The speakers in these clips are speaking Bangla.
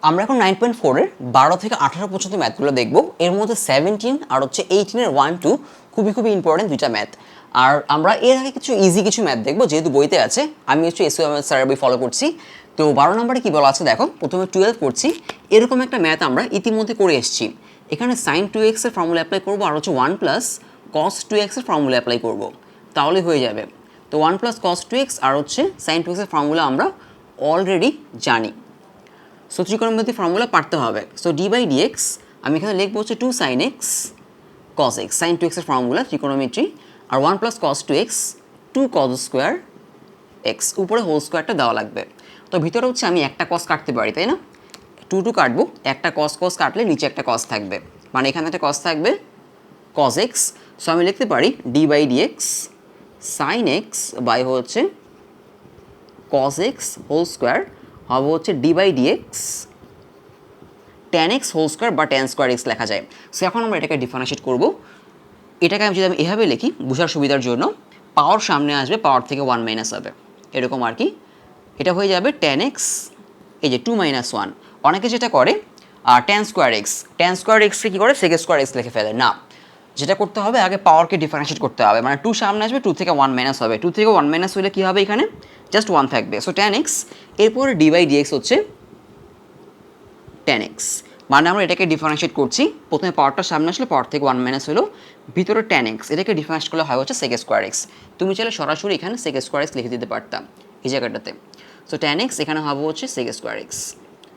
আমরা এখন 9.4 এর 12 থেকে 18 পর্যন্ত ম্যাথগুলো দেখব। এর মধ্যে 17 আর হচ্ছে 18 এর 1 2 খুবই খুবই ইম্পর্টেন্ট দুইটা ম্যাথ। আর আমরা এর আগে কিছু ইজি কিছু ম্যাথ দেখব, যেহেতু বইতে আছে। আমি হচ্ছে এসইও স্যারের বই ফলো করছি। তো 12 নম্বরে কি বলা আছে দেখো, প্রথমে 12 করছি। এরকম একটা ম্যাথ আমরা ইতিমধ্যে করে এসেছি। এখানে sin 2x এর ফর্মুলা অ্যাপ্লাই করব, আর হচ্ছে 1 প্লাস cos 2x এর ফর্মুলা অ্যাপ্লাই করব, তাহলে হয়ে যাবে। তো 1 প্লাস cos 2x আর হচ্ছে sin 2x এর ফর্মুলা আমরা অলরেডি জানি। সো ত্রিকোণমিতির ফর্মুলা পারতে হবে। সো ডি বাই ডিএক্স আমি এখানে লিখবো হচ্ছে 2 sin x cos x, sin 2x এর ফর্মুলা ত্রিকোণমিতি। আর 1 plus cos 2x 2 cos square x, উপরে হোল স্কোয়ারটা দেওয়া লাগবে। তো ভিতরে হচ্ছে আমি একটা cos কাটতে পারি, তাই না? 2 কাটবো, একটা cos কাটলে নিচে একটা cos থাকবে, মানে এখানে একটা cos থাকবে cos x। সো আমি লিখতে পারি d by dx sin x বাই হচ্ছে cos x হোল স্কোয়ার হবে হচ্ছে d by dx tan x whole square বা tan স্কোয়ার x লেখা যায়। সো এখন আমরা এটাকে ডিফারেন্সিয়েট করব। এটাকে আমি যদি এভাবে লিখি বোঝার সুবিধার জন্য, পাওয়ার সামনে আসবে, পাওয়ার থেকে 1 মাইনাস হবে, এরকম আর কি। এটা হয়ে যাবে tan x, এই যে 2 মাইনাস 1। অনেকে যেটা করে tan স্কোয়ার এক্সকে কী করে sec স্কোয়ার x লিখে ফেলে। না, যেটা করতে হবে আগে পাওয়ারকে ডিফারেন্সিয়েট করতে হবে, মানে 2 সামনে আসবে, 2 থেকে 1 মাইনাস হবে, 2 থেকে 1 মাইনাস হলে কী হবে, এখানে জাস্ট 1 থাকবে। সো tan x, এরপরে ডি বাই ডিএক্স হচ্ছে tan x, মানে আমরা এটাকে ডিফারেন্সিয়েট করছি। প্রথমে পাওয়ারটা সামনে আসলে পাওয়ার থেকে 1 মাইনাস হলো, ভিতরে tan x, এটাকে ডিফারেন্সিয়েট করলে হয় হচ্ছে sec স্কোয়ার x। তুমি চাইলে সরাসরি এখানে sec স্কোয়ার x লিখে দিতে পারতাম এই জায়গাটাতে। সো tan x এখানে হবে হচ্ছে sec স্কোয়ার x,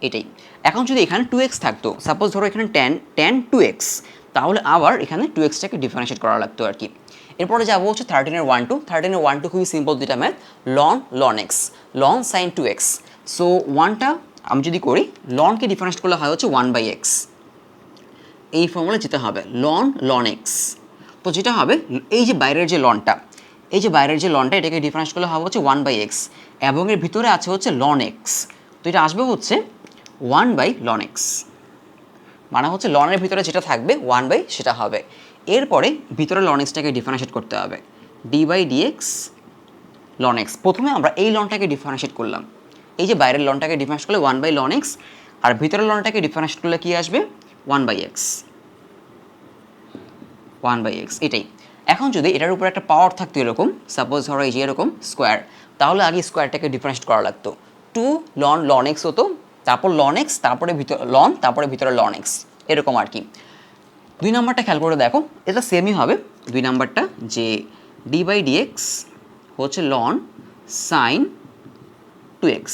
এটাই। এখন যদি এখানে 2x থাকতো, সাপোজ ধরো এখানে tan 2x, তাহলে আবার এখানে 2xটাকে ডিফারেন্সিয়েট করা লাগতো আর কি। এরপরে যাবো হচ্ছে 13 এর 1 2। 13 এর 1 2 খুবই সিম্পল দুইটা math, ln x ln sin 2x। So 1টা আমি যদি করি, লনকে ডিফারেন্সিয়েট করলে হয় হচ্ছে 1/x, এই ফর্মুলা যেতে হবে ln x। তো যেটা হবে, এই যে বাইরের যে লনটা, এটাকে ডিফারেন্সিয়েট করলে হবে হচ্ছে 1/x, এবং এর ভিতরে আছে হচ্ছে ln x। তো এটা আসবে হচ্ছে 1/ln x, মানে হচ্ছে লনের ভিতরে যেটা থাকবে 1/ সেটা হবে। এরপরে ভিতরে ln xটাকে ডিফারেন্সিয়েট করতে হবে, d by dx ln x। প্রথমে আমরা এই লনটাকে ডিফারেন্সিয়েট করলাম, এই যে বাইরের লনটাকে ডিফারেন্সিয়েট করলে 1/ln x, আর ভিতরের লনটাকে ডিফারেন্সিয়েট করলে কি আসবে 1/x, এটাই। এখন যদি এটার উপর একটা পাওয়ার থাকতো এরকম, সাপোজ ধরো এই যে এরকম স্কোয়ার, তাহলে আগে স্কোয়ারটাকে ডিফারেন্সিয়েট করা লাগতো, 2 ln x হতো, তারপর ln x, তারপরে তারপরে ভিতরে ln x, এরকম আর কি। 2 নাম্বারটা খেয়াল করে দেখো, এটা সেমই হবে 2 নাম্বারটা, যে ডি বাই ডিএক্স হচ্ছে ln sin 2x।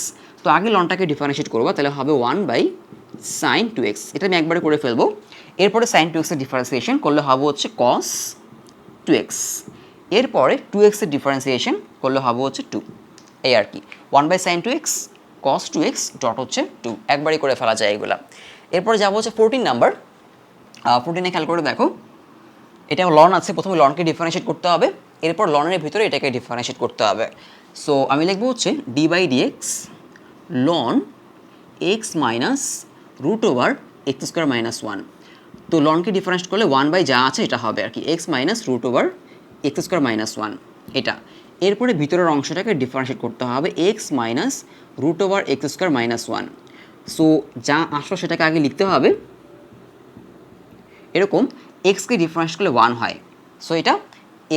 তো আগে লনটাকে ডিফারেন্সিয়েট করবো, তাহলে হবে 1/sin 2x, এটা আমি একবারে করে ফেলবো। এরপরে sin 2x এর ডিফারেন্সিয়েশন করলে হবে হচ্ছে cos 2x, এরপরে 2x এর ডিফারেন্সিয়েশন করলে হবে হচ্ছে 2, এই আর কি। 1/sin 2x cos 2x dot হচ্ছে 2, একবারই করে ফেলা যায় এগুলা। এরপরে যাবো হচ্ছে 14 নাম্বার। 14-এ খেয়াল করে দেখো, এটা লন আছে, প্রথমে লনকে ডিফারেন্সিয়েট করতে হবে, এরপর লনের ভিতরে এটাকে ডিফারেন্সিয়েট করতে হবে। সো আমি লিখবো হচ্ছে d by dx ln x minus root over x square minus 1। তো লনকে ডিফারেন্সিয়েট করলে 1/, যা আছে এটা হবে আর কি, x minus root over x square minus 1, এটা। এরপরে ভিতরের অংশটাকে ডিফারেন্সিয়েট করতে হবে x minus root over x square minus 1। So যা আসলো সেটাকে আগে লিখতে হবে এরকম, এক্সকে ডিফারেন্সিয়েট করলে 1 হয়, সো এটা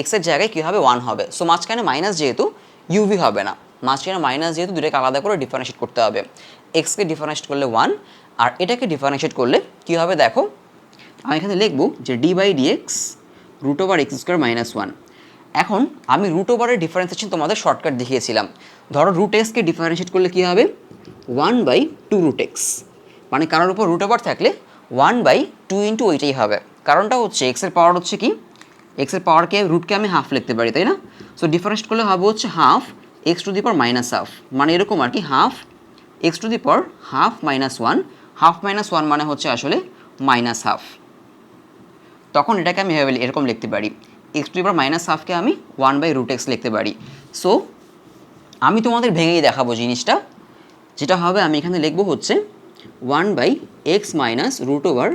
এক্সের জায়গায় কী হবে 1 হবে। সো মাঝখানে মাইনাস, যেহেতু ইউভি হবে না, মাঝখানে মাইনাস যেহেতু দুটোকে আলাদা করে ডিফারেন্সিয়েট করতে হবে। এক্সকে ডিফারেন্সিয়েট করলে 1, আর এটাকে ডিফারেন্সিয়েট করলে কী হবে দেখো, আমি এখানে লিখবো যে d by dx root over x square minus 1। এখন আমি রুট ওভারের ডিফারেন্সিয়েশন তোমাদের শর্টকাট দেখিয়েছিলাম। ধরো রুট এক্সকে ডিফারেন্সিয়েট করলে কী হবে 1/2 রুট এক্স, মানে কারোর উপর রুট ওভার থাকলে 1/2 ইন্টু ওইটাই হবে। কারণটা হচ্ছে এক্সের পাওয়ার হচ্ছে কি, এক্সের পাওয়ারকে রুটকে আমি হাফ লিখতে পারি, তাই না? সো ডিফারেন্স করলে হবে হচ্ছে half x to the power minus half, মানে এরকম আর কি, half x to the power half minus 1, half minus 1 মানে হচ্ছে আসলে মাইনাস হাফ। তখন এটাকে আমি এরকম লিখতে পারি, x to the power minus হাফকে আমি 1/√x লিখতে পারি। সো আমি তোমাদের ভেঙেই দেখাবো জিনিসটা, যেটা হবে আমি এখানে লিখবো হচ্ছে 1/x minus root over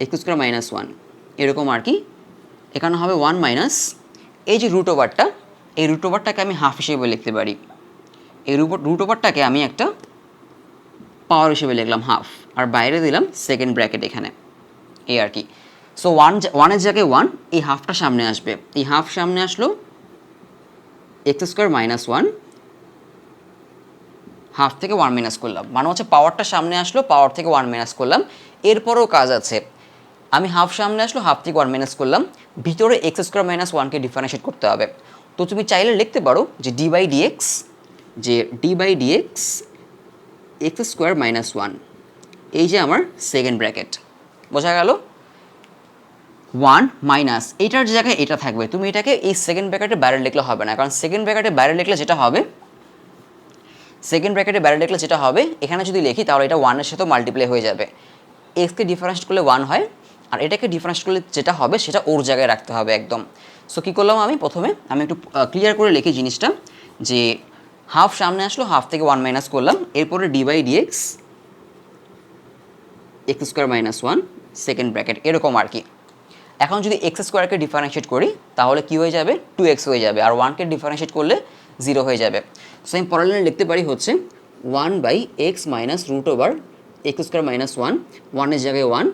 x square minus 1, এরকম আর কি। এখানে হবে 1 মাইনাস এই যে রুট ওভারটা, এই রুট ওভারটাকে আমি হাফ হিসেবে লিখতে পারি, এই রুট ওভারটাকে আমি একটা পাওয়ার হিসেবে লিখলাম হাফ, আর বাইরে দিলাম সেকেন্ড ব্র্যাকেট এখানে, এই আর কি। সো ওয়ানের জায়গায় 1, এই হাফটা সামনে আসবে, এই হাফ সামনে আসলো, এক্স স্কোয়ার মাইনাস 1, হাফ থেকে 1 মাইনাস করলাম, মানে হচ্ছে পাওয়ারটা সামনে আসলো, পাওয়ার থেকে 1 মাইনাস করলাম। এরপরেও কাজ আছে, আমি হাফ সামনে আসলো, হাফ থেকে 1 মাইনাস করলাম, ভিতরে এক্স স্কোয়ার মাইনাস 1কে ডিফারেন্সিয়েট করতে হবে। তো তুমি চাইলে লিখতে পারো যে ডি বাই ডিএক্স, যে d by dx X square minus 1, এই যে আমার সেকেন্ড ব্র্যাকেট, বোঝা গেল? 1 মাইনাস এইটার জায়গায় এটা থাকবে, তুমি এটাকে এই সেকেন্ড ব্র্যাকেটে বাইরে লিখলে হবে না, কারণ সেকেন্ড ব্র্যাকেটে বাইরে লিখলে যেটা হবে, সেকেন্ড ব্র্যাকেটে বাইরে লিখলে যেটা হবে, এখানে যদি লিখি তাহলে এটা 1-এর সাথেও মাল্টিপ্লাই হয়ে যাবে। এক্সকে ডিফারেন্স করলে 1 হয়, আর এটাকে ডিফারেন্স করলে যেটা হবে সেটা ওর জায়গায় রাখতে হবে একদম। সো কী করলাম আমি প্রথমে, আমি একটু ক্লিয়ার করে লিখি জিনিসটা, যে হাফ সামনে আসলো, হাফ থেকে 1 মাইনাস করলাম, এরপরে d by dx X square minus 1 second bracket, এরকম আর কি। এখন যদি এক্স স্কোয়ারকে ডিফারেন্সিয়েট করি তাহলে কী হয়ে যাবে, 2x হয়ে যাবে, আর 1কে ডিফারেন্সিয়েট করলে 0 হয়ে যাবে। সো আমি পরের লাইনে লিখতে পারি হচ্ছে 1 by X minus root over x square minus 1, 1-এর জায়গায় 1,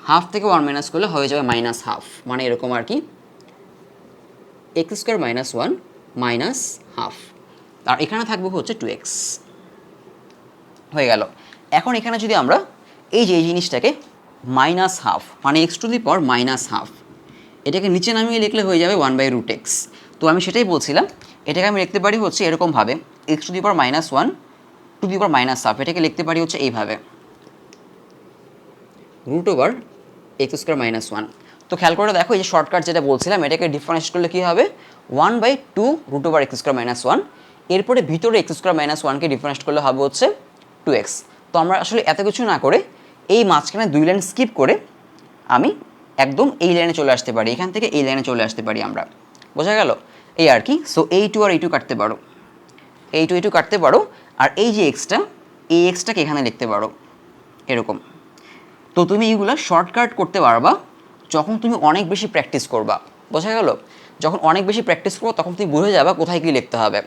হাফ থেকে 1 মাইনাস করলে হয়ে যাবে মাইনাস হাফ, মানে এরকম আর কি, x square minus 1 minus half, আর এখানে থাকবে হচ্ছে 2x, হয়ে গেল। এখন এখানে যদি আমরা এই যে এই জিনিসটাকে মাইনাস হাফ, মানে x to the power minus half, এটাকে নিচে নামিয়ে লিখলে হয়ে যাবে 1 বাই রুট এক্স। তো আমি সেটাই বলছিলাম, এটাকে আমি লিখতে পারি হচ্ছে এরকমভাবে, X to the power minus 1 to the power minus half, এটাকে লিখতে পারি হচ্ছে এইভাবে, root over x square minus 1। তো খেয়াল করে দেখো, এই যে শর্টকাট যেটা বলছিলাম, এটাকে ডিফারেন্স করলে কী হবে, 1 by 2 root over x square minus 1, এরপরে ভিতরে এক্স স্কোয়ার মাইনাস 1কে ডিফারেন্স করলে হবে হচ্ছে 2x। তো আমরা আসলে এত কিছু না করে এই মাঝখানে 2 লাইন স্কিপ করে আমি একদম এই লাইনে চলে আসতে পারি, এখান থেকে এই লাইনে চলে আসতে পারি আমরা, বোঝা গেল? এই আর কি। সো এই 2 আর এই 2 কাটতে পারো, এই 2 কাটতে পারো, আর এই যে এক্সটা, এই এক্সটাকে এখানে লিখতে পারো এরকম। তো তুমি এইগুলো শর্টকাট করতে পারবা যখন তুমি অনেক বেশি প্র্যাকটিস করবা, বোঝা গেল? যখন অনেক বেশি প্র্যাকটিস করবো তখন তুমি বুঝে যাবা কোথায় কী লিখতে হবে।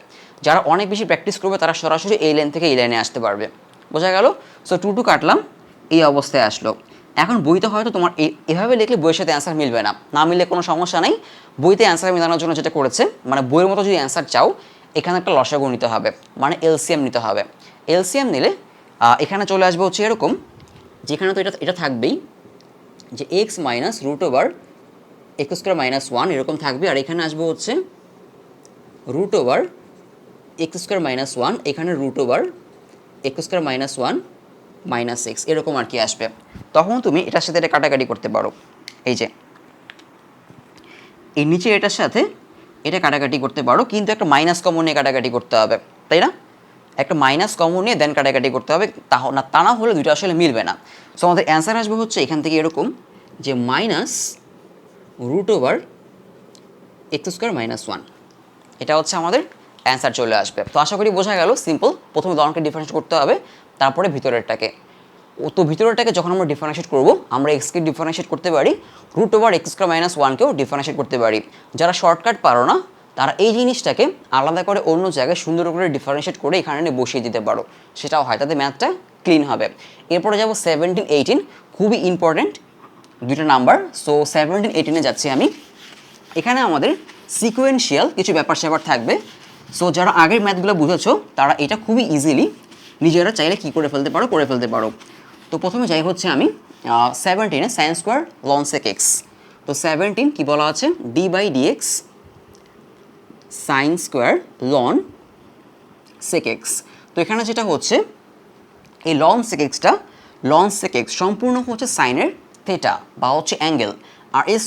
যারা অনেক বেশি প্র্যাকটিস করবে তারা সরাসরি এই লাইন থেকে এই লাইনে আসতে পারবে, বোঝা গেল? সো 2 কাটলাম, এই অবস্থায় আসলো। এখন বইতে হয়তো তোমার এভাবে লিখলে বইয়ের সাথে অ্যান্সার মিলবে না, না মিললে কোনো সমস্যা নেই। বইতে অ্যান্সার মেলানোর জন্য যেটা করেছে, মানে বইয়ের মতো যদি অ্যান্সার চাও, এখানে একটা লসাগু নিতে হবে, মানে এলসিএম নিতে হবে। এলসিএম নিলে এখানে চলে আসবে হচ্ছে এরকম, যেখানে তো এটা থাকবেই, যে X minus root over x square minus 1 এরকম থাকবে, আর এখানে আসবে হচ্ছে root over x square minus 1, এখানে root over x square minus 1 minus X, এরকম আর কি আসবে। তখন তুমি এটার সাথে এটা কাটাকাটি করতে পারো, এই যে এই নিচে এটার সাথে এটা কাটাকাটি করতে পারো, কিন্তু একটা মাইনাস কমন নিয়ে কাটাকাটি করতে হবে, তাই না? একটা মাইনাস কমন নিয়ে দেন কাটাকাটি করতে হবে, তা না হলে দুটো আসলে মিলবে না। সো আমাদের অ্যান্সার আসবে হচ্ছে এখান থেকে এরকম, যে minus root over x square minus 1, এটা হচ্ছে আমাদের অ্যান্সার চলে আসবে। তো আশা করি বোঝা গেল, সিম্পল। প্রথমে দলকে ডিফারেন্সিয়েট করতে হবে, তারপরে ভিতরেরটাকে। তো ভিতরেরটাকে যখন আমরা ডিফারেন্সিয়েট করবো, আমরা এক্সকে ডিফারেন্সিয়েট করতে পারি, root over x square minus 1কেও ডিফারেন্সিয়েট করতে পারি। যারা শর্টকাট পারো না তারা এই জিনিসটাকে আলাদা করে অন্য জায়গায় সুন্দর করে ডিফারেন্সিয়েট করে এখানে নিয়ে বসিয়ে দিতে পারো, সেটাও হয়, তাতে ম্যাথটা ক্লিন হবে। এরপরে যাবো 17, 18, খুবই ইম্পর্ট্যান্ট দুইটা নাম্বার। সো 17, 18-এ যাচ্ছি আমি। এখানে আমাদের সিকোয়েন্সিয়াল কিছু ব্যাপার স্যাপার থাকবে। সো যারা আগের ম্যাথগুলো বুঝেছো তারা এটা খুবই ইজিলি নিজেরা চাইলে কী করে ফেলতে পারো। তো প্রথমে যাই হচ্ছে আমি 17-এ sine square ln sec x. তো 17 কী বলা আছে, d by dx sine square ln sec x. তো এখানে যেটা হচ্ছে, এই লন সেক এক্স সম্পূর্ণ হচ্ছে সাইনের থেটা বা হচ্ছে অ্যাঙ্গেল, আর এই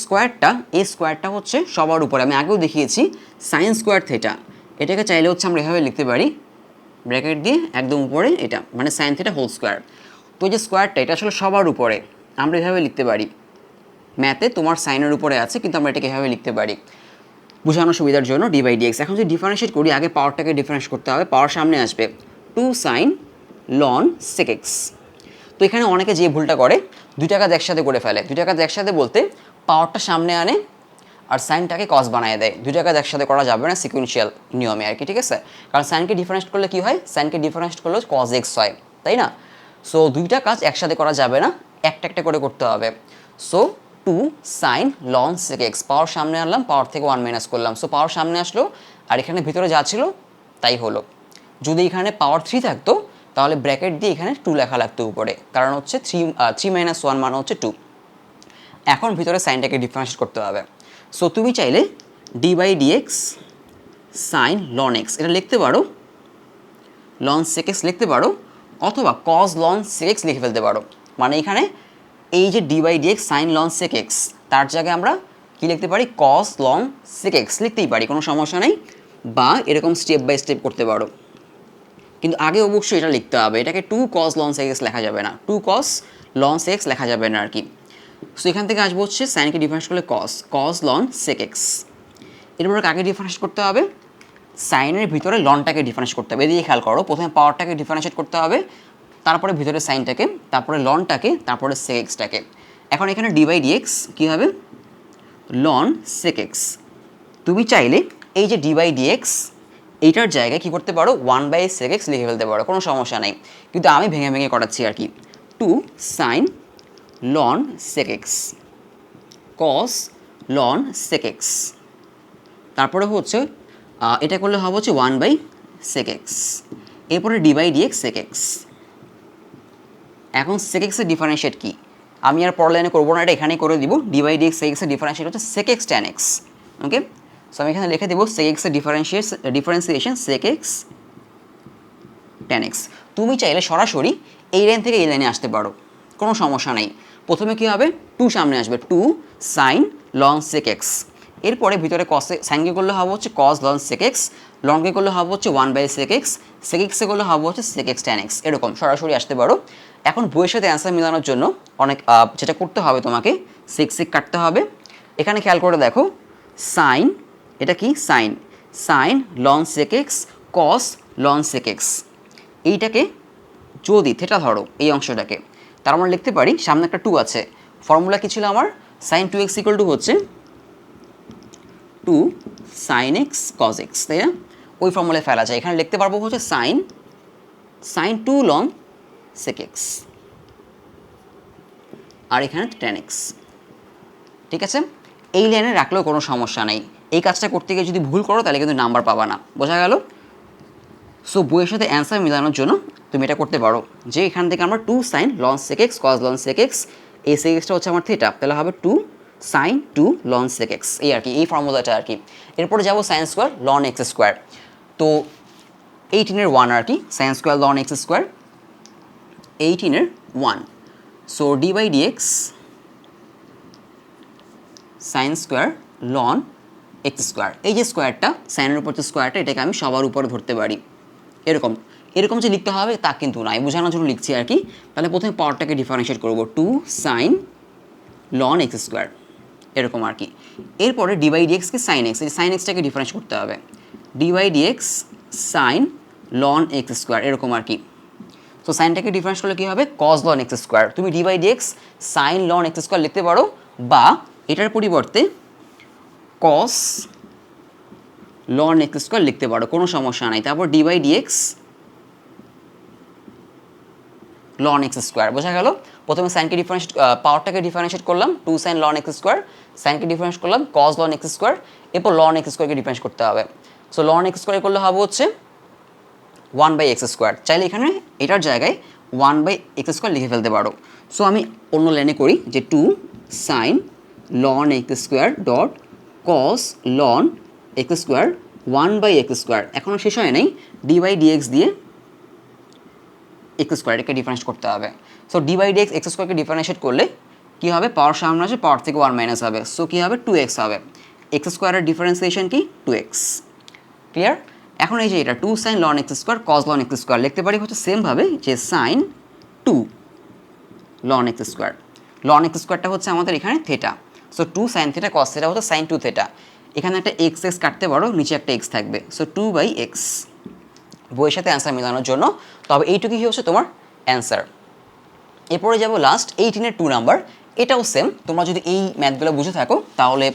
স্কোয়ারটা হচ্ছে সবার উপরে, আমি আগেও দেখিয়েছি, সাইন স্কোয়ার থেটা। এটাকে চাইলে হচ্ছে আমরা এভাবে লিখতে পারি, ব্র্যাকেট দিয়ে একদম উপরে এটা, মানে সাইন থেটা হোল স্কোয়ার। তো এই যে স্কোয়ারটা এটা আসলে সবার উপরে, আমরা এভাবে লিখতে পারি। ম্যাথে তোমার সাইনের উপরে আছে, কিন্তু আমরা এটাকে এভাবে লিখতে পারি বোঝানোর সুবিধার জন্য, ডি বাই ডিএক্স। এখন যদি ডিফারেন্সিয়েট করি, আগে পাওয়ারটাকে ডিফারেন্স করতে হবে, পাওয়ার সামনে আসবে 2 সাইন লন সেক এক্স। তো এখানে অনেকে যে ভুলটা করে, দুইটা কাজ একসাথে করে ফেলে। দুইটা কাজ একসাথে বলতে পাওয়ারটা সামনে আনে আর সাইনটাকে কস বানিয়ে দেয়। দুইটা কাজ একসাথে করা যাবে না সিকুয়েন্সিয়াল নিয়মে আর কি, ঠিক আছে? কারণ সাইনকে ডিফারেন্স করলে কী হয়, সাইনকে ডিফারেন্স করলে কজ এক্স হয়, তাই না? সো দুইটা কাজ একসাথে করা যাবে না, একটা একটা করে করতে হবে। So 2 sin ln sec x, পাওয়ার সামনে আনলাম, পাওয়ার থেকে 1 মাইনাস করলাম, সো পাওয়ার সামনে আসলো আর এখানে ভিতরে যা ছিল তাই হলো। যদি এখানে পাওয়ার 3 থাকতো তাহলে ব্র্যাকেট দিয়ে এখানে 2 লেখা লাগতো উপরে, কারণ হচ্ছে 3 মাইনাস 1 মানে হচ্ছে 2। এখন ভিতরে সাইনটাকে ডিফারেন্সিয়েট করতে হবে। সো তুমি চাইলে d by dx sine ln X এটা লিখতে পারো, লন সেক এক্স লিখতে পারো, অথবা কজ লন সেক এক্স লিখে ফেলতে পারো। মানে এখানে এই যে d by dx sine ln sec X তার জায়গায় আমরা কি লিখতে পারি, কজ লন সেক এক্স লিখতেই পারি, কোনো সমস্যা নেই। বা এরকম স্টেপ বাই স্টেপ করতে পারো, কিন্তু আগে অবশ্যই এটা লিখতে হবে, এটাকে 2 cos ln sec x লেখা যাবে না, 2 cos ln sec x লেখা যাবে না আর কি। সো এখান থেকে আসবো হচ্ছে সাইনকে ডিফারেন্স করলে cos ln sec x। এরপরে কাকে ডিফারেন্স করতে হবে, সাইনের ভিতরে লনটাকে ডিফারেন্স করতে হবে। এদিকে খেয়াল করো, প্রথমে পাওয়ারটাকে ডিফারেন্সিয়েট করতে হবে, তারপরে ভিতরে সাইনটাকে, তারপরে লনটাকে, তারপরে sec x টাকে। এখন এখানে ডি বাই ডিএক্স কী হবে, ln sec x। তুমি চাইলে এই যে ডি বাই ডিএক্স এইটার জায়গায় কী করতে পারো, 1/sec x লিখে ফেলতে পারো, কোনো সমস্যা নেই, কিন্তু আমি ভেঙে ভেঙে করাচ্ছি আর কি। 2 sin ln sec x cos ln sec x, তারপরে হচ্ছে এটা করলে হবে হচ্ছে 1/sec x, এরপরে d by dx sec x। এখন sec x এর ডিফারেন্সিয়েট কি, আমি আর পরের লাইনে করবো না, এটা এখানেই করে দিব। D by dx sec x এর ডিফারেন্সিয়েট হচ্ছে sec x tan x। Okay, so আমি এখানে লিখে দেবো sec x এর differentiation sec x tan x। তুমি চাইলে সরাসরি এই লাইন থেকে এই লাইনে আসতে পারো, কোনো সমস্যা নেই। প্রথমে কী হবে, 2 সামনে আসবে, 2 sin ln sec x, এরপরে ভিতরে কসে সাইনকে করলে হবে হচ্ছে cos ln sec x, লনকে করলে হবে হচ্ছে 1/sec x, sec x এ করলে হবে হচ্ছে sec x tan x, এরকম সরাসরি আসতে পারো। এখন বইয়ের সাথে অ্যান্সার মেলানোর জন্য অনেক যেটা করতে হবে তোমাকে, sec কাটতে হবে। এখানে খেয়াল করে দেখো, সাইন, এটা কি sign ln sec x cos ln sec x, এইটাকে যদি থেটা ধরো এই অংশটাকে, তার আমরা লিখতে পারি, সামনে একটা 2 আছে, ফর্মুলা কি ছিল আমার, sin 2x ইকুয়াল টু হচ্ছে 2 sin x cos x, তাই না? ওই ফর্মুলায় ফেলা যায়। এখানে লিখতে পারবো হচ্ছে sin 2 ln sec x, আর এখানে tan x। ঠিক আছে, এই লাইনে রাখলেও কোনো সমস্যা নেই। এই কাজটা করতে গিয়ে যদি ভুল করো তাহলে কিন্তু নাম্বার পাবা না, বোঝা গেল? সো বইয়ের সাথে অ্যান্সার মেলানোর জন্য তুমি এটা করতে পারো, যে এখান থেকে আমরা 2 sin ln sec x cos ln sec x, এই sec xটা হচ্ছে আমার থিটা, তাহলে হবে 2 sin 2 ln sec x, এই আর কি, এই ফর্মুলাটা আর কি। এরপরে যাবো sin square ln x square, তো 18-এর 1 আর কি, sin square ln x square 18-এর 1। So d by dx sin square ln x square, এই যে স্কোয়ারটা সাইনের উপর যে স্কোয়ারটা, এটাকে আমি সবার উপরে ধরতে পারি, এরকম এরকম যে লিখতে হবে তা কিন্তু নয়, বোঝানোর জন্য লিখছি আর কি। তাহলে প্রথমে পাওয়ারটাকে ডিফারেন্সিয়েট করবো, 2 sin ln x স্কোয়ার, এরকম আর কি। এরপরে ডি বাই ডিএক্সকে সাইন এক্স, এই সাইন এক্সটাকে ডিফারেন্স করতে হবে, d by dx sine ln x square, এরকম আর কি। তো সাইনটাকে ডিফারেন্স করলে কী হবে, cos ln x স্কোয়ার। তুমি d by dx sine ln x square লিখতে পারো, বা এটার পরিবর্তে cos ln x স্কোয়ার লিখতে পারো, কোনো সমস্যা নাই। তারপর d by dx ln x square, বোঝা গেল? প্রথমে সাইনকে ডিফারেন্সিয়েট, পাওয়ারটাকে ডিফারেন্সিয়েট করলাম, 2 sin ln x স্কোয়ার, সাইনকে ডিফারেন্স করলাম cos ln x স্কোয়ার, এরপর ln x স্কোয়ারকে ডিফারেন্স করতে হবে। সো ln x স্কোয়ার করলে হবে হচ্ছে 1/x স্কোয়ার, চাইলে এখানে এটার জায়গায় 1/x স্কোয়ার লিখে ফেলতে পারো। সো আমি অন্য লাইনে করি, যে 2 sin ln x square dot cos ln x square 1/x square, এখনও শেষ হয় নাই, ডি বাই ডিএক্স দিয়ে এক্স স্কোয়ার, এটাকে ডিফারেন্স করতে হবে। So d by dx x স্কোয়ারকে ডিফারেন্সিয়েট করলে কী হবে, পাওয়ার সামনে আসে, পাওয়ার থেকে 1 মাইনাস হবে, সো কী হবে, 2x হবে। এক্স স্কোয়ারের ডিফারেন্সিয়েশন কি, 2x। ক্লিয়ার? এখন এই যে এটা 2 sin ln x square cos ln x square লিখতে পারি হচ্ছে সেমভাবে, যে sin 2 ln x square, ln x স্কোয়ারটা হচ্ছে আমাদের এখানে theta, so 2 sin theta cos theta হচ্ছে sin 2 থেটা। এখানে একটা x কাটতে পারো, নিচে একটা x থাকবে, সো 2/x। বইয়ের সাথে অ্যান্সার মেলানোর জন্য, তবে এইটুকুই হচ্ছে তোমার অ্যান্সার। এরপরে যাবো লাস্ট 18-এর 2 নাম্বার, এটাও সেম। তোমরা যদি এই ম্যাথগুলো বুঝে থাকো তাহলে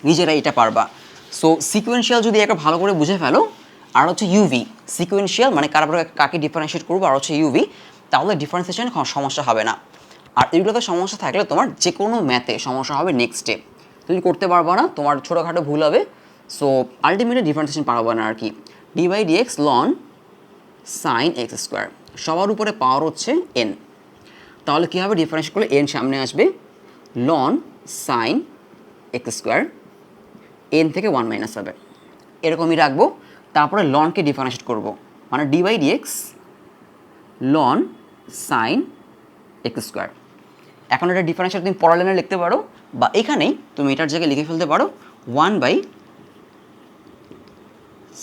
নিজেরা এটা পারবা। সো সিকোয়েন্সিয়াল যদি একটা ভালো করে বুঝে ফেলো, আর হচ্ছে ইউভি, সিকোয়েন্সিয়াল মানে কাকে ডিফারেন্সিয়েট করবো, আর হচ্ছে ইউভি, তাহলে ডিফারেন্সিয়েশনে সমস্যা হবে না। আর এগুলোতে সমস্যা থাকলে তোমার যে কোনো ম্যাথে সমস্যা হবে নেক্সটে, তুমি করতে পারবো না, তোমার ছোটোখাটো ভুল হবে। সো আলটিমেটলি ডিফারেন্সিয়েশন পারবো না আর কি। D by d X ln sine x square, সবার উপরে পাওয়ার হচ্ছে এন, তাহলে কী হবে ডিফারেন্সিয়েট করলে এন সামনে আসবে, loan sine x square, N থেকে 1 মাইনাস হবে, এরকমই রাখবো। তারপরে লনকে ডিফারেন্সিয়েট করবো, মানে d by d X ln sine x square. এখন এটা ডিফারেন্সিয়েট তুমি পরের লাইনে লিখতে পারো, বা এখানেই তুমি এটার জায়গায় লিখে ফেলতে পারো 1 বাই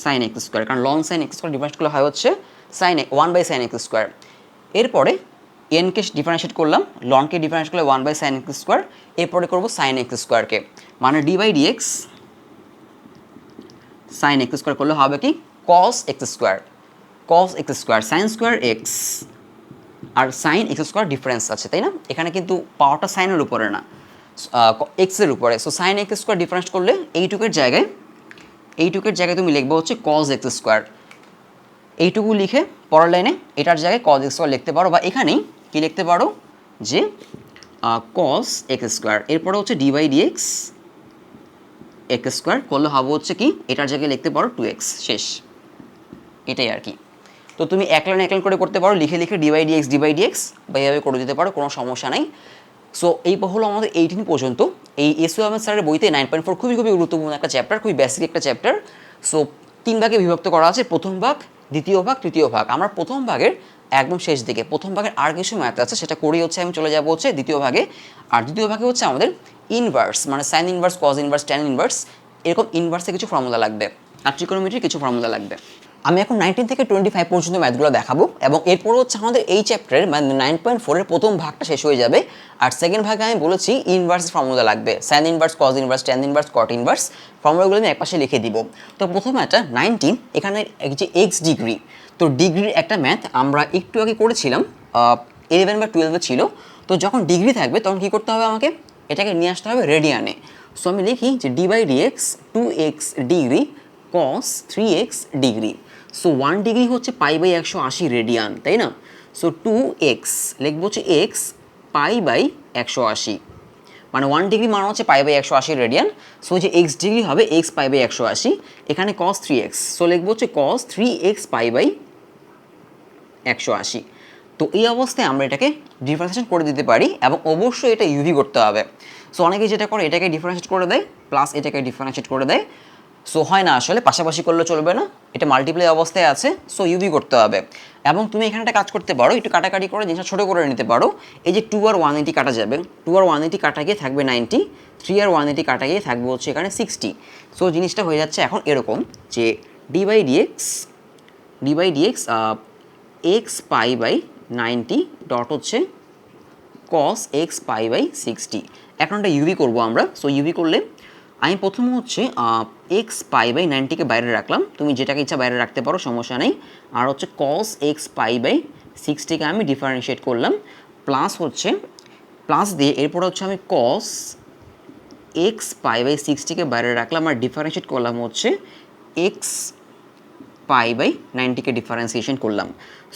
সাইন এক্স স্কোয়ার, কারণ ln sine x square differentiate করলে হয় হচ্ছে sine 1 by sine x square. এরপরে এনকে ডিফারেন্সিয়েট করলাম, লনকে ডিফারেন্সিয়েট করলে 1 বাই সাইন এক্স স্কোয়ার, এরপরে করবো সাইন এক্স স্কোয়ারকে, মানে d by d x sine x square করলে হবে কি cos x square, cos x square sine square x, আর সাইন এক্স স্কোয়ার ডিফারেন্স আছে তাই না, এখানে কিন্তু পাওয়ারটা সাইনের উপরে না এক্সের উপরে। So sine x square difference করলে এইটুকের জায়গায় তুমি লিখবো হচ্ছে কজ এক্স স্কোয়ার, এইটুকু লিখে পরের লাইনে এটার জায়গায় কজ এক্স স্কোয়ার লিখতে পারো, বা এখানেই কি লিখতে পারো যে কস এক্স স্কোয়ার, এরপরে হচ্ছে d by d X X square করলে হবে হচ্ছে কি এটার জায়গায় লিখতে পারো 2x, শেষ, এটাই আর কি। তো তুমি এক লাইন করে করতে পারো, লিখে ডি বাই ডি এক্স বা এইভাবে করে দিতে পারো, কোনো সমস্যা নাই। সো এই হলো আমাদের 18 পর্যন্ত। এই এস আহমেদ স্যারের বইতে 9.4 খুবই গুরুত্বপূর্ণ একটা চ্যাপ্টার, খুবই বেসিক একটা চ্যাপ্টার। সো 3 ভাগে বিভক্ত করা আছে, প্রথম ভাগ, দ্বিতীয় ভাগ, তৃতীয় ভাগ। আমরা প্রথম ভাগের একদম শেষ দিকে, প্রথম ভাগের আর কিছু ম্যাথ আছে সেটা করেই হচ্ছে আমি চলে যাবো হচ্ছে দ্বিতীয় ভাগে। আর দ্বিতীয় ভাগে হচ্ছে আমাদের ইনভার্স, মানে sign inverse, cos inverse, tan inverse, এরকম ইনভার্সে কিছু ফর্মুলা লাগবে, আর ট্রিকোনোমেট্রির কিছু ফর্মুলা লাগবে। আমি এখন 19 থেকে 25 পর্যন্ত ম্যাথগুলো দেখাবো, এবং এরপর হচ্ছে আমাদের এই চ্যাপ্টারের মানে 9.4-এর প্রথম ভাগটা শেষ হয়ে যাবে। আর সেকেন্ড ভাগে আমি বলেছি ইনভার্স ফর্মুলা লাগবে, sine inverse, cos inverse, tan inverse, cot inverse, ফর্মুলাগুলো আমি একপাশে লিখে দিব। তো প্রথমে একটা 19, এখানে যে এক্স ডিগ্রি, তো ডিগ্রির একটা ম্যাথ আমরা একটু আগে করেছিলাম, 11 বা 12 ছিল। তো যখন ডিগ্রি থাকবে তখন কী করতে হবে, আমাকে এটাকে নিয়ে আসতে হবে রেডিয়ানে। সো আমি লিখি যে d by d X 2x degree cos 3x degree. So 1 degree হচ্ছে পাই বাই 180 রেডিয়ান, তাই না? সো 2x লিখবো হচ্ছে এক্স পাই বাই 180, মানে 1 ডিগ্রি মান হচ্ছে পাই বাই 180 রেডিয়ান। সো যে এক্স ডিগ্রি হবে এক্স পাই বাই 180, এখানে কস 3x, সো লিখবো হচ্ছে কস 3x পাই বাই 180। তো এই অবস্থায় আমরা এটাকে ডিফারেন্সিয়েশন করে দিতে পারি, এবং অবশ্যই এটা ইউভি করতে হবে। সো অনেকে যেটা করে এটাকে ডিফারেন্সিয়েট করে দেয় প্লাস এটাকে ডিফারেন্সিয়েট করে দেয়, সো হয় না, আসলে পাশাপাশি করলে চলবে না, এটা মাল্টিপ্লাই অবস্থায় আছে, সো ইউভি করতে হবে। এবং তুমি এখানে একটা কাজ করতে পারো, একটু কাটাকাটি করে জিনিসটা ছোটো করে নিতে পারো। এই যে 2 আর 180 কাটা যাবে, 2 আর 180 কাটা গিয়ে থাকবে 90, 3 আর 180 কাটা গিয়ে থাকবে হচ্ছে এখানে 60। সো জিনিসটা হয়ে যাচ্ছে এখন এরকম যে d by d X X pi by 90 dot হচ্ছে কস এক্স পাই বাই 60। এখন একটা ইউভি করবো আমরা। সো ইউভি করলে আমি প্রথমে হচ্ছে এক্স পাই বাই 90কে বাইরে রাখলাম, তুমি যেটাকে ইচ্ছা বাইরে রাখতে পারো, সমস্যা নেই। আর হচ্ছে কস এক্স পাই বাই 60কে আমি ডিফারেন্সিয়েট করলাম, প্লাস হচ্ছে প্লাস দিয়ে এরপরে হচ্ছে আমি কস এক্স পাই বাই 60কে বাইরে রাখলাম, আর ডিফারেন্সিয়েট করলাম হচ্ছে এক্স পাই বাই 90কে ডিফারেন্সিয়েশন করলাম।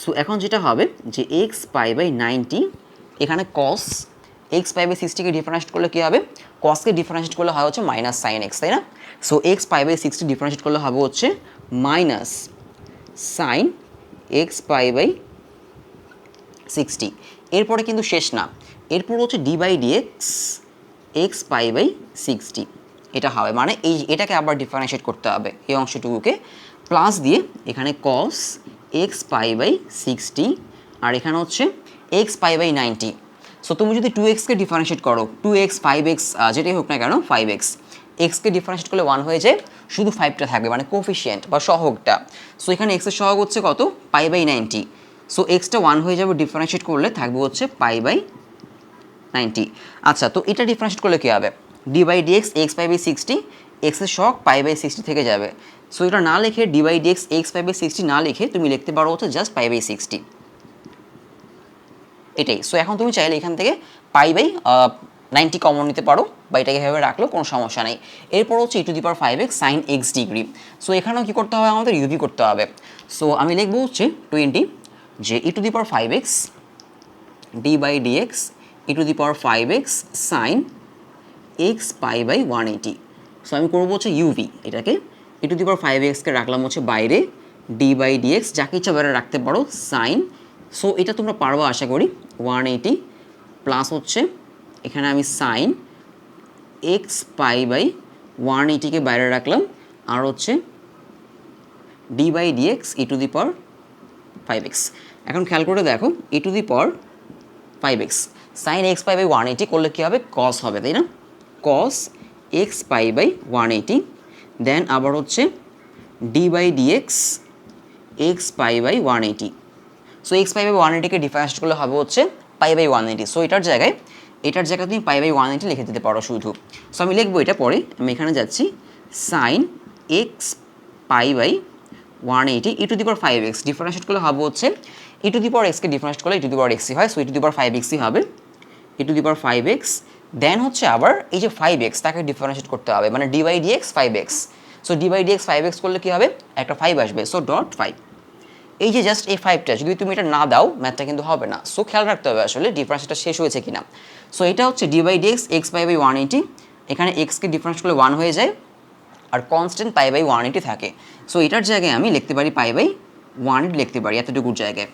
সো এখন যেটা হবে যে এক্স পাই বাই 90, এখানে cos x pi by 60কে differentiate করলে কী হবে, কসকে ডিফারেন্সিয়েট করলে হয় হচ্ছে মাইনাস সাইন এক্স, তাই না? So x pi by 60 differentiate করলে হবে হচ্ছে minus sine x pi by 60। এরপরে কিন্তু শেষ না, এরপর হচ্ছে d by d X X pi by 60, এটা হবে, মানে এটাকে আবার ডিফারেন্সিয়েট করতে হবে এই অংশটুকুকে, প্লাস দিয়ে এখানে কস এক্স পাই বাই 60, আর এখানে হচ্ছে এক্স পাই বাই 90। সো তুমি যদি 2xকে ডিফারেন্সিয়েট করো, 2x 5x যেটাই হোক না কেন 5x, এক্সকে ডিফারেন্সিয়েট করলে 1 হয়ে যায়, শুধু 5টা থাকবে, মানে কোফিশিয়েন্ট বা সহগটা। সো এখানে এক্সের সহগ হচ্ছে কত, পাই বাই 90। সো এক্সটা 1 হয়ে যাবে, ডিফারেন্সিয়েট করলে থাকবে হচ্ছে পাই বাই 90। আচ্ছা, তো এটা ডিফারেন্সিয়েট করলে কী হবে, d by d X X pi by 60, এক্সের সহগ পাই বাই 60 থেকে যাবে। সো এটা না লিখে d by d X X pi by 60 না লিখে তুমি লিখতে পারো হচ্ছে জাস্ট পাই বাই 60, এটাই। সো এখন তুমি চাইলে এখান থেকে পাই বাই 90 কমন নিতে পারো, বা এটাকে এভাবে রাখলেও কোনো সমস্যা নেই। এরপর হচ্ছে e⁵x sine x degree. So এখানেও কী করতে হবে, আমাদের ইউভি করতে হবে। সো আমি লিখবো হচ্ছে 20 যে e⁵x d by dx E to the power 5x sine x pi by 180। So আমি করবো হচ্ছে ইউভি, এটাকে ই টু দি পাওয়ার 5xকে রাখলাম হচ্ছে বাইরে, ডি বাই ডিএক্স যাকে ইচ্ছা বাইরে রাখতে পারো সাইন। সো এটা তোমরা পারবো আশা করি 180 প্লাস হচ্ছে এখানে আমি সাইন এক্স পাই বাই 180কে বাইরে রাখলাম, আর হচ্ছে d by dx E to the power 5x। এখন খেয়াল করে দেখো e to the power 5x sine x pi by 180 করলে কী হবে, কস হবে, তাই না? Cos x pi by 180, then আবার হচ্ছে d by dx x pi by 180। So x pi by 180কে ডিফারেন্স করলে হবে হচ্ছে পাই বাই 180। সো এটার জায়গায় তুমি পাই বাই 180 লিখে দিতে পারো শুধু। সো আমি লিখবো এটা পরে, আমি এখানে যাচ্ছি sine x pi by 180 E to the power 5x differentiate করলে হবে হচ্ছে ই টু দি পাওয়ার এক্সকে ডিফারেন্সিয়েট করলে ই টু দি পাওয়ার এক্সই হয়। সো ই টু দি পাওয়ার 5xই হবে, ই টু দি পাওয়ার 5x। দেন হচ্ছে আবার এই যে 5x তাকে ডিফারেন্সিয়েট করতে হবে, মানে d by dx 5x। So d by dx 5x করলে কী হবে, একটা 5 আসবে, সো ডট 5। এই যে জাস্ট এই 5টা যদি তুমি এটা না দাও ম্যাথটা কিন্তু হবে না। সো খেয়াল রাখতে হবে আসলে ডিফারেন্সটা শেষ হয়েছে কিনা। সো এটা হচ্ছে d by dx x pi by 180, এখানে এক্সকে ডিফারেন্স করলে 1 হয়ে যায়, আর কনস্ট্যান্ট পাই বাই 180 থাকে। সো এটার জায়গায় আমি লিখতে পারি পাই বাই 180 লিখতে পারি এতটুকুর জায়গায়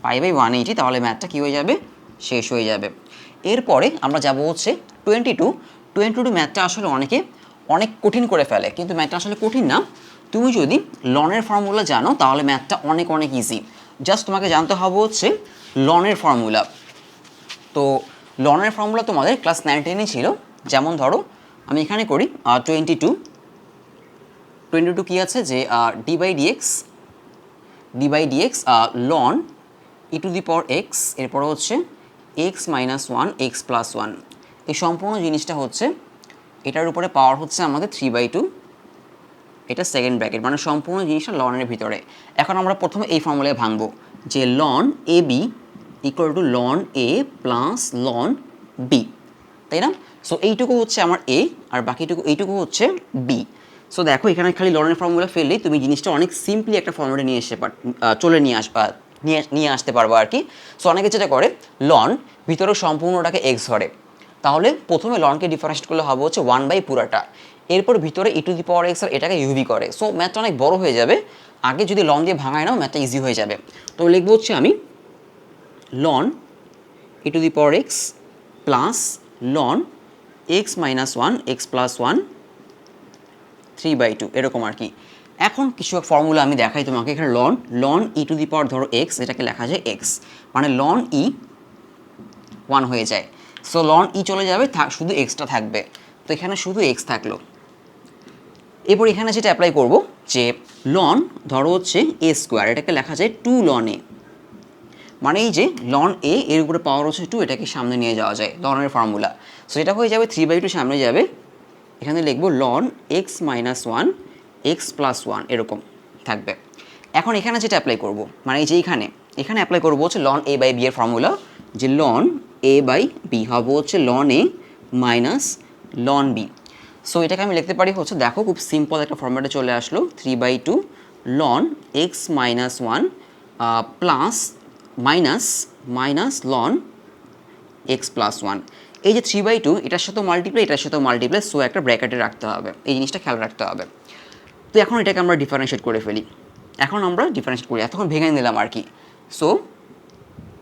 পাই বাই 180, তাহলে ম্যাথটা কী হয়ে যাবে, শেষ হয়ে যাবে। এরপরে আমরা যাব হচ্ছে 22 ম্যাথটা আসলে অনেক কঠিন করে ফেলে, কিন্তু ম্যাথটা আসলে কঠিন না। তুমি যদি লনের ফর্মুলা জানো তাহলে ম্যাথটা অনেক ইজি। জাস্ট তোমাকে জানতে হবে হচ্ছে লনের ফর্মুলা। তো লনের ফর্মুলা তোমাদের ক্লাস 9-10 ছিল। যেমন ধরো আমি এখানে করি 22 কী আছে যে d by dx ln E to the power X, এরপর হচ্ছে এক্স মাইনাস 1 এক্স প্লাস 1। এই সম্পূর্ণ জিনিসটা হচ্ছে এটার উপরে পাওয়ার হচ্ছে আমাদের 3/2, এটা সেকেন্ড ব্র্যাকেট, মানে সম্পূর্ণ জিনিসটা লনের ভিতরে। এখন আমরা প্রথমে এই ফর্মুলায় ভাঙবো যে ln A B equal to ln A plus ln B, তাই না? সো এইটুকু হচ্ছে আমার এ, আর বাকিটুকু এইটুকু হচ্ছে বি। সো দেখো এখানে খালি লনের ফর্মুলা ফেললেই তুমি জিনিসটা অনেক সিম্পলি একটা ফর্মুলা নিয়ে আসতে পারবো আর কি। সো অনেকে যেটা করে লন ভিতরে সম্পূর্ণটাকে এক্স ধরে, তাহলে প্রথমে লনকে ডিফারেন্সিয়েট করলে হবে হচ্ছে 1 বাই পুরাটা, এরপর ভিতরে ই টু দি পাওয়ার এক্স আর এটাকে ইউভি করে। সো ম্যাথটা অনেক বড় হয়ে যাবে, আগে যদি লন দিয়ে ভাঙায় নাও ম্যাথটা ইজি হয়ে যাবে। তো লিখবো হচ্ছে আমি ln E to the power X plus ln X minus 1 X plus 1 3/2 এরকম আর কি। এখন কিছু ফর্মুলা আমি দেখাই তোমাকে। এখানে লন ই টু দি পাওয়ার ধরো এক্স, এটাকে লেখা যায় এক্স, মানে লন ই 1 হয়ে যায়। সো লন ই চলে যাবে, শুধু এক্সটা থাকবে। তো এখানে শুধু এক্স থাকলো। এরপর এখানে যেটা অ্যাপ্লাই করব যে লন ধরো হচ্ছে এ স্কোয়ার, এটাকে লেখা যায় 2 লন এ, মানে এই যে লন এ এর উপরে পাওয়ার হচ্ছে 2, এটাকে সামনে নিয়ে যাওয়া যায় লনের ফর্মুলা। সো এটা হয়ে যাবে 3/2 সামনে যাবে, এখানে লিখবো ln X minus 1 X plus 1 এরকম থাকবে। এখন এখানে যেটা অ্যাপ্লাই করব, মানে এই যে এখানে অ্যাপ্লাই করবো হচ্ছে লন এ বাই বি এর ফর্মুলা, যে লন এ বাই বি হবে হচ্ছে লন এ মাইনাস লন বি। সো এটাকে আমি লিখতে পারি হচ্ছে, দেখো খুব সিম্পল একটা ফর্ম্যাটে চলে আসলো, 3/2 ln X minus 1 plus minus ln X plus 1। এই যে 3/2 এটার সাথেও মাল্টিপ্লাই, সো একটা ব্র্যাকেটে রাখতে হবে, এই জিনিসটা খেয়াল রাখতে হবে। তো এখন এটাকে আমরা ডিফারেন্সিয়েট করে ফেলি। এখন আমরা ডিফারেন্সিয়েট করি, এতক্ষণ ভেঙে নিলাম আর কি। সো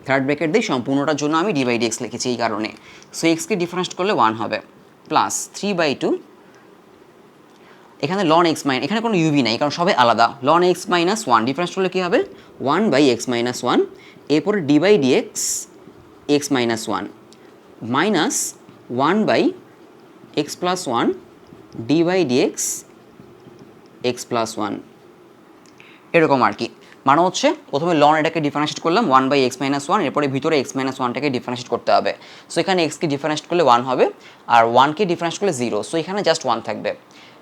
থার্ড ব্র্যাকেট দিয়ে সম্পূর্ণটার জন্য আমি ডি বাই ডিএক্স লিখেছি এই কারণে। সো এক্সকে ডিফারেন্সিয়েট করলে 1 হবে, প্লাস 3/2 এখানে লন এক্স মাইনাস, এখানে কোনো ইউভি নাই কারণ সবাই আলাদা, লন এক্স মাইনাস 1 ডিফারেন্স করলে কী হবে 1 বাই এক্স মাইনাস 1, এরপরে d by dx X minus 1 minus 1 by X plus 1 d by dx X plus 1 এরকম আর কি। মানে হচ্ছে প্রথমে লন এটাকে ডিফারেন্সিয়েট করলাম 1 বাই এক্স মাইনাস 1, এরপরে ভিতরে এক্স মাইনাস 1টাকে ডিফারেন্সিয়েট করতে হবে। সো এখানে এক্সকে ডিফারেন্সিয়েট করলে 1 হবে, আর 1কে ডিফারেন্সিয়েট করলে 0, সো এখানে জাস্ট 1 থাকবে।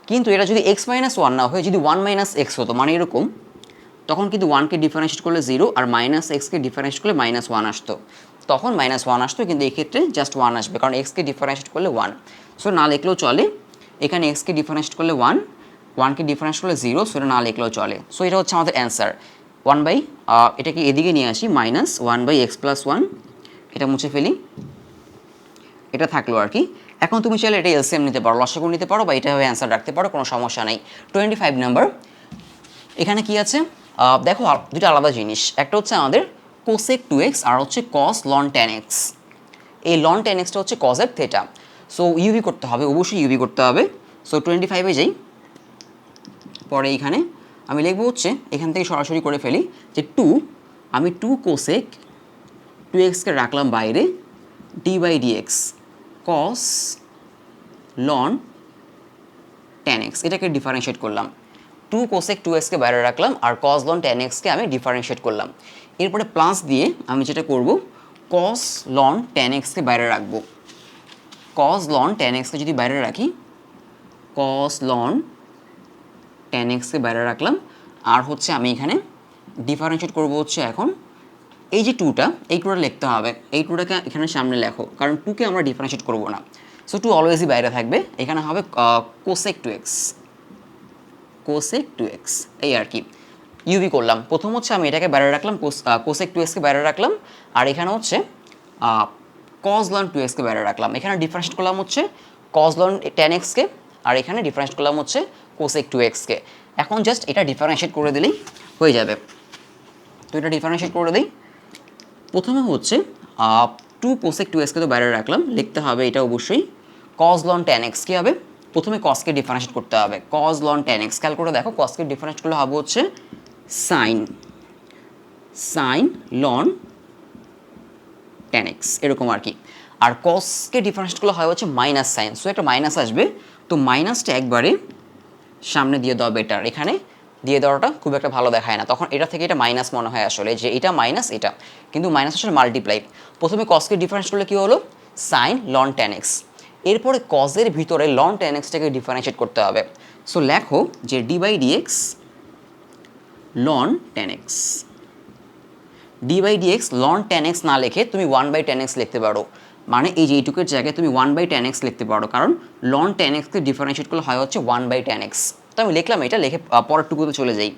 কিন্তু এটা যদি এক্স মাইনাস 1 না হয়ে যদি 1 মাইনাস এক্স হতো, মানে এরকম, তখন কিন্তু 1কে ডিফারেন্সিয়েট করলে 0 আর মাইনাস এক্সকে ডিফারেন্সিয়েট করলে -1 আসতো, তখন -1 আসতো, কিন্তু এই ক্ষেত্রে জাস্ট 1 আসবে কারণ এক্সকে ডিফারেন্সিয়েট করলে 1। সো না লিখলেও চলে, এখানে এক্সকে ডিফারেন্সিয়েট করলে 1, 1কে ডিফারেন্স করলে 0, সো এটা না লিখলেও চলে। সো এটা হচ্ছে আমাদের অ্যান্সার। 1 বাই এটাকে এদিকে নিয়ে আসি, -1 বাই এক্স প্লাস 1 এটা মুছে ফেলি, এটা থাকলো আর কি। এখন তুমি চাইলে এটা এলসিএম নিতে পারো, লসাগু নিতে পারো, বা এটাভাবে অ্যান্সার রাখতে পারো, কোনো সমস্যা নেই। 25 নাম্বার, এখানে কি আছে দেখো, দুটো আলাদা জিনিস। একটা হচ্ছে আমাদের কোসেক 2x আর হচ্ছে কস লন 10x। এই লন 10xটা হচ্ছে কজেক থেটা। সো ইউভি করতে হবে, অবশ্যই ইউভি করতে হবে। সো 25-এ যাই, পরে এইখানে আমি লিখবো হচ্ছে, এখান থেকে সরাসরি করে ফেলি যে 2, আমি 2 কোসেক 2xকে রাখলাম বাইরে, d/dx কস লন 10x, এটাকে ডিফারেন্সিয়েট করলাম। 2 কোসেক 2xকে বাইরে রাখলাম আর কস লন 10xকে আমি ডিফারেন্সিয়েট করলাম। এরপরে প্লাস দিয়ে আমি যেটা করব, কস লন 10xকে বাইরে রাখবো। কস লন 10xকে যদি বাইরে রাখি, কস লন 10xকে বাইরে রাখলাম, আর হচ্ছে আমি এখানে ডিফারেন্সিয়েট করব হচ্ছে এখন এই যে 2টা, এই 2টা লিখতে হবে, এই 2টাকে এখানে সামনে লেখো, কারণ 2কে আমরা ডিফারেন্সিয়েট করব না। সো 2 অলওয়েজই বাইরে থাকবে, এখানে হবে কোসেক 2x, কোসেক 2x, এই আর কি। ইউভি করলাম, প্রথম হচ্ছে আমি এটাকে বাইরে রাখলাম, কোসেক 2xকে বাইরে রাখলাম, আর এখানে হচ্ছে কস লন 2xকে বাইরে রাখলাম। এখানে ডিফারেন্সিয়েট করলাম হচ্ছে কস লন 10xকে, আর এখানে ডিফারেন্সিয়েট করলাম হচ্ছে কোসেক 2xকে। এখন জাস্ট এটা ডিফারেন্সিয়েট করে দিলেই হয়ে যাবে। তো এটা ডিফারেন্সিয়েট করে দিই। প্রথমে হচ্ছে 2 কোসেক 2xকে তো বাইরে রাখলাম, লিখতে হবে এটা অবশ্যই কস লন 10x। কী হবে, প্রথমে কসকে ডিফারেন্সিয়েট করতে হবে, কস লন 10x। খেয়াল করে দেখো, কসকে ডিফারেন্সিয়েট করলে হবে হচ্ছে সাইন লন 10x, এরকম আর কি। আর কসকে ডিফারেন্সিয়েট করলে হয় হচ্ছে মাইনাস সাইন, সো একটা মাইনাস আসবে, তো মাইনাসটা একবারে সামনে দিয়ে দেওয়া বেটার। এখানে দিয়ে দেওয়াটা খুব একটা ভালো দেখায় না, তখন এটা থেকে এটা মাইনাস মনে হয় আসলে, যে এটা মাইনাস এটা, কিন্তু মাইনাস আসলে মাল্টিপ্লাই। প্রথমে কসকে ডিফারেন্স করলে কী হলো, সাইন লন 10x। এরপরে কজের ভিতরে লন 10xটাকে ডিফারেন্সিয়েট করতে হবে। সো লেখো যে d/dx loan 10x, d/dx loan 10x না লিখে তুমি 1/10x লিখতে পারো, মানে এই যে এইটুকের জায়গায় তুমি 1/10x লিখতে পারো, কারণ লন 10xকে ডিফারেন্সিয়েট করলে হয় হচ্ছে 1/10x। তো আমি লিখলাম এটা, লিখে পরের টুকুতে চলে যাই,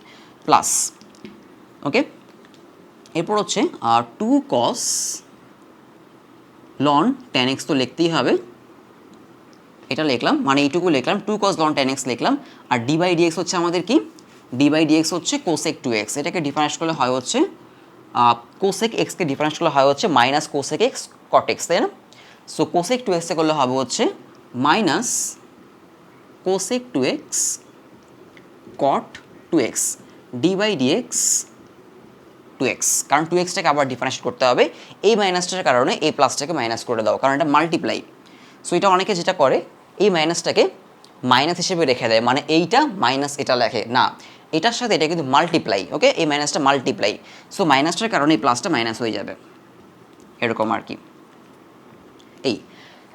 প্লাস, ওকে। এরপর হচ্ছে 2 cos লন 10x তো লিখতেই হবে, এটা লিখলাম, মানে এইটুকু লিখলাম, 2 cos লন 10x লিখলাম। আর d/dx হচ্ছে আমাদের কি, d/dx হচ্ছে কোসেক 2x, এটাকে ডিফারেন্স করলে হয় হচ্ছে কোসেক এক্সকে ডিফারেন্স করলে হয় হচ্ছে minus cosec x cot x, তাই না? সো কোসেক 2x করলে হবে হচ্ছে মাইনাস কোসেক 2x কট 2x d/dx 2x, কারণ 2xটাকে আবার ডিফারেন্সিয়েট করতে হবে, এই মাইনাসটার কারণে এই প্লাসটাকে মাইনাস করে দাও, কারণ এটা মাল্টিপ্লাই। সো এটা অনেকে যেটা করে, এই মাইনাসটাকে মাইনাস হিসেবে রেখে দেয়, মানে এইটা মাইনাস এটা লেখে না, এটার সাথে এটা কিন্তু মাল্টিপ্লাই, ওকে, এই মাইনাসটা মাল্টিপ্লাই। সো মাইনাসটার কারণে এই প্লাসটা মাইনাস হয়ে যাবে, এরকম আর কি। এই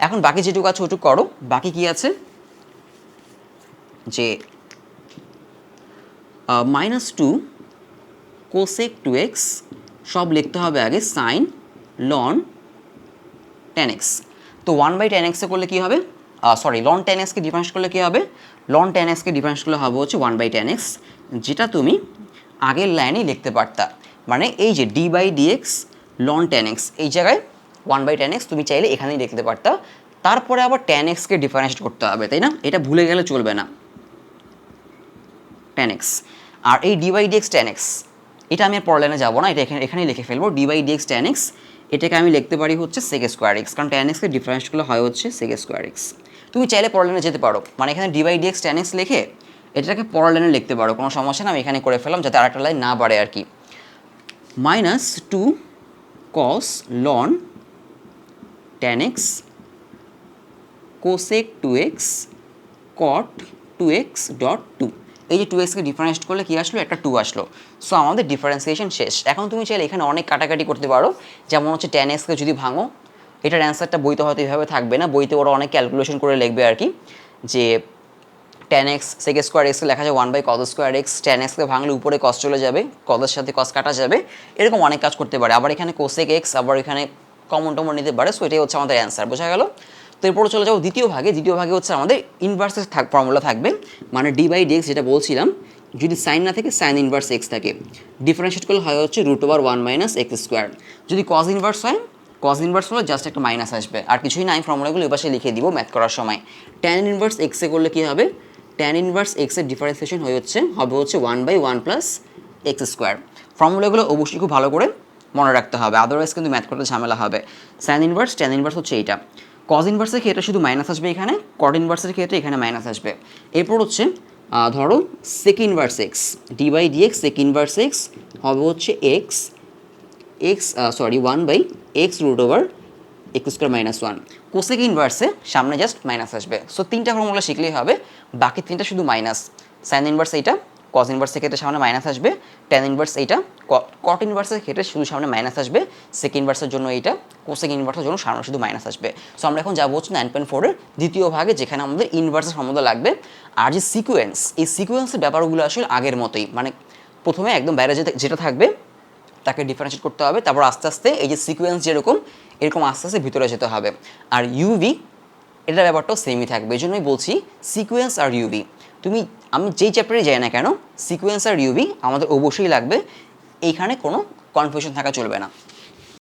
এখন বাকি যেটুকু আছে ওটুকু করো। বাকি কি আছে, যে -2 কোসেক 2x সব লিখতে হবে আগে সাইন লন 10x। তো 1/10x করলে কী হবে, সরি লন 10xকে ডিফারেন্স করলে কী হবে, লন 10xকে ডিফারেন্স করলে হবে হচ্ছে 1/10x, যেটা তুমি আগের লাইনেই লিখতে পারতা। মানে এই যে d/dx লন 10x, এই জায়গায় 1/10x তুমি চাইলে এখানেই লিখতে পারতা, তারপরে আবার 10xকে ডিফারেন্সিয়েট করতে হবে, তাই না? এটা ভুলে গেলে চলবে না, 10x। আর এই d/dx 10x, এটা আমি আর পরের লাইনে যাবো না, এটা এখানেই লিখে ফেলবো, d/dx 10x, এটাকে আমি লিখতে পারি হচ্ছে sec স্কোয়ার x, কারণ 10xকে ডিফারেন্স করলে হয় হচ্ছে sec স্কোয়ার x। তুমি চাইলে পরের লাইনে যেতে পারো, মানে এখানে d/dx 10x লিখে এটাকে পরের লাইনে লিখতে পারো, কোনো সমস্যা না, আমি এখানে করে ফেললাম যাতে আরেকটা লাইন না বাড়ে আর কি। -2 cos ln 10x cosec 2x cot 2x dot 2, এই যে 2xকে ডিফারেন্সিয়েট করলে কী আসলো, একটা 2 আসলো। সো আমাদের ডিফারেন্সিয়েশন শেষ। এখন তুমি চাইলে এখানে অনেক কাটাকাটি করতে পারো, যেমন হচ্ছে 10xকে যদি ভাঙো, এটার অ্যান্সারটা বইতে হয়তো এইভাবে থাকবে না, বইতে ওরা অনেক ক্যালকুলেশন করে লিখবে আর কি, যে 10x sec স্কোয়ার এক্সকে লেখা যায় 1/cos স্কোয়ার x, 10xকে ভাঙলে উপরে কস চলে যাবে, কসের সাথে কস কাটা যাবে, এরকম অনেক কাজ করতে পারে। আবার এখানে কোসেক x, আবার এখানে কমন টমন নিতে পারে। সো এটাই হচ্ছে আমাদের অ্যান্সার, বোঝা গেল? তো এরপরে চলে যাবো দ্বিতীয় ভাগে। দ্বিতীয় ভাগে হচ্ছে আমাদের ইনভার্সের ফর্মুলা থাকবে, মানে d/dx যেটা বলছিলাম, যদি সাইন না থাকে সাইন ইনভার্স x থাকে, ডিফারেন্সিয়েট করলে হয় হচ্ছে √1 - x²। যদি কস ইনভার্স হয়, কজ ইনভার্স হলে জাস্ট একটা মাইনাস আসবে, আর কিছুই না। আমি ফর্মুলাগুলো এপাশে লিখে দিব ম্যাথ করার সময়। ট্যান ইনভার্স এক্সে করলে কী হবে, ট্যান ইনভার্স এক্সের ডিফারেন্সিয়েশন হবে হচ্ছে 1/1 প্লাস এক্স স্কোয়ার। ফর্মুলাগুলো অবশ্যই খুব ভালো করে মনে রাখতে হবে, আদারওয়াইজ কিন্তু ম্যাথ করতে ঝামেলা হবে। ট্যান ইনভার্স হচ্ছে এইটা। কজ ইনভার্সের ক্ষেত্রে শুধু মাইনাস আসবে এখানে, কট ইনভার্সের ক্ষেত্রে এখানে মাইনাস আসবে। এরপর হচ্ছে ধরো sec inverse x, d by dx sec inverse x হবে হচ্ছে x 1/x root over x square minus 1। Cosec ইনভার্সে সামনে জাস্ট মাইনাস আসবে। সো 3টা ফর্মুলা শিখলেই হবে, বাকি 3টা শুধু মাইনাস। সাইন ইনভার্স এইটা, কজ ইনভার্সের ক্ষেত্রে সামনে মাইনাস আসবে। ট্যান ইনভার্স এইটা, কট ইনভার্সের ক্ষেত্রে শুধু সামনে মাইনাস আসবে। সেক ইনভার্সের জন্য এইটা, কোসেক ইনভার্সের জন্য সামনে শুধু মাইনাস আসবে। সো আমরা এখন যাবো হচ্ছে 9.4-এর দ্বিতীয় ভাগে, যেখানে আমাদের ইনভার্সের ফর্মুলা লাগবে। আর যে সিকোয়েন্স, এই সিকোয়েন্সের ব্যাপারগুলো আসলে আগের মতোই, মানে প্রথমে একদম বাইরে যেটা থাকবে তাকে ডিফারেন্সিয়েট করতে হবে, তারপর আস্তে আস্তে এই যে সিকোয়েন্স যেরকম এরকম আস্তে আস্তে ভিতরে যেতে হবে। আর ইউভি এটার ব্যাপারটাও সেমই থাকবে, এই জন্যই বলছি সিকোয়েন্স আর ইউভি। আমি যেই চ্যাপ্টারে যাই না কেন, সিকোয়েন্স আর ইউভি আমাদের অবশ্যই লাগবে, এইখানে কোনো কনফিউশন থাকা চলবে না।